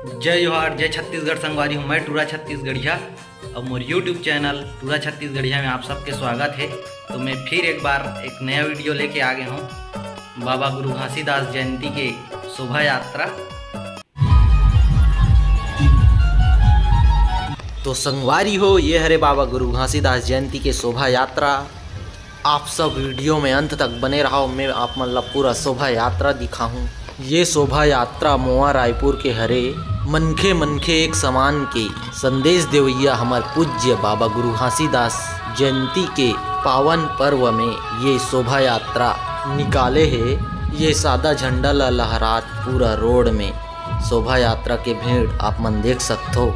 जय जोहार जय छत्तीसगढ़ संगवारी हूँ मैं टूरा छत्तीसगढ़िया और मोर यूट्यूब चैनल टूरा छत्तीसगढ़िया में आप सबके स्वागत है। तो मैं फिर एक बार एक नया वीडियो लेके आ गया हूँ बाबा गुरु घासीदास जयंती के शोभा यात्रा। तो संगवारी हो, ये हरे बाबा गुरु घासीदास जयंती के शोभा यात्रा। आप सब वीडियो में अंत तक बने रहो, मैं आप मतलब पूरा शोभा यात्रा दिखाऊँ। ये शोभा यात्रा मोआ रायपुर के हरे मनखे मनखे एक समान के संदेश देवैया हमार पूज्य बाबा गुरु घासीदास जयंती के पावन पर्व में ये शोभा यात्रा निकाले है। ये सादा झंडा ला लहरात पूरा रोड में शोभा यात्रा के भीड़ आप मन देख सकते हो।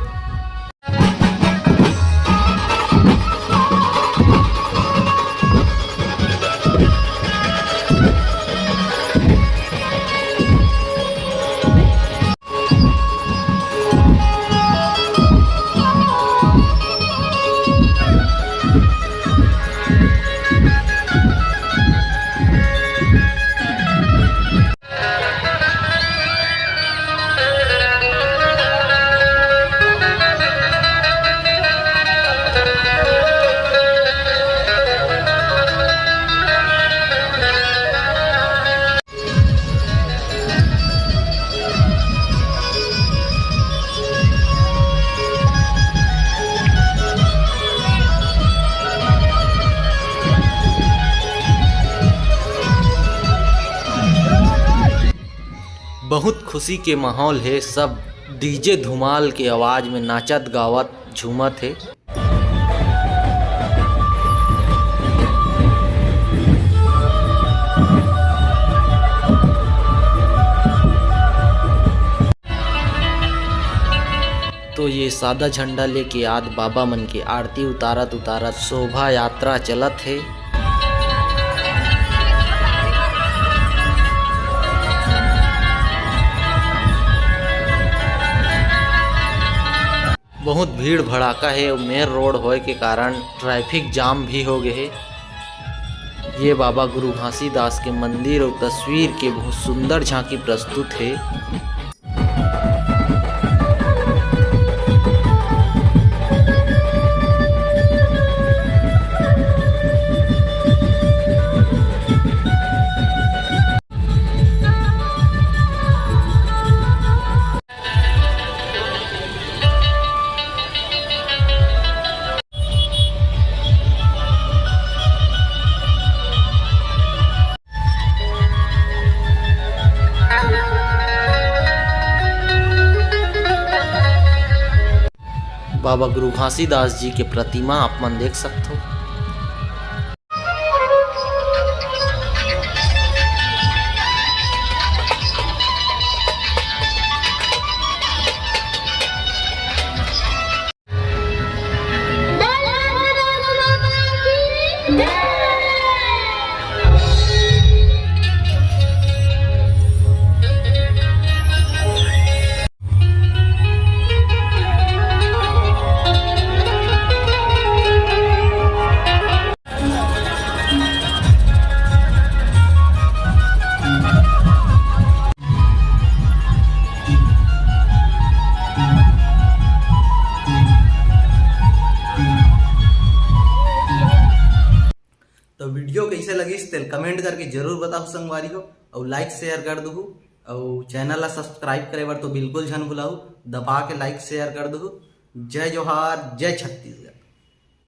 बहुत खुशी के माहौल है, सब डीजे धुमाल के आवाज़ में नाचत गावत झूमत है। तो ये सादा झंडा लेके आज बाबा मन के आरती उतारत उतारत शोभा यात्रा चलत है। बहुत भीड़ भड़ाका है और मेन रोड होए के कारण ट्रैफिक जाम भी हो गए है। ये बाबा गुरु घासीदास के मंदिर और तस्वीर के बहुत सुंदर झांकी प्रस्तुत है। बाबा गुरु घासीदास जी के प्रतिमा आप मन देख सकते हो। तो वीडियो कैसे लगी तेल कमेंट करके जरूर बताओ संगवारी हो, और लाइक शेयर कर दू, और चैनल ला सब्सक्राइब करे बर तो बिल्कुल झन भुलाऊ, दबा के लाइक शेयर कर दू। जय जोहार जय छत्तीसगढ़।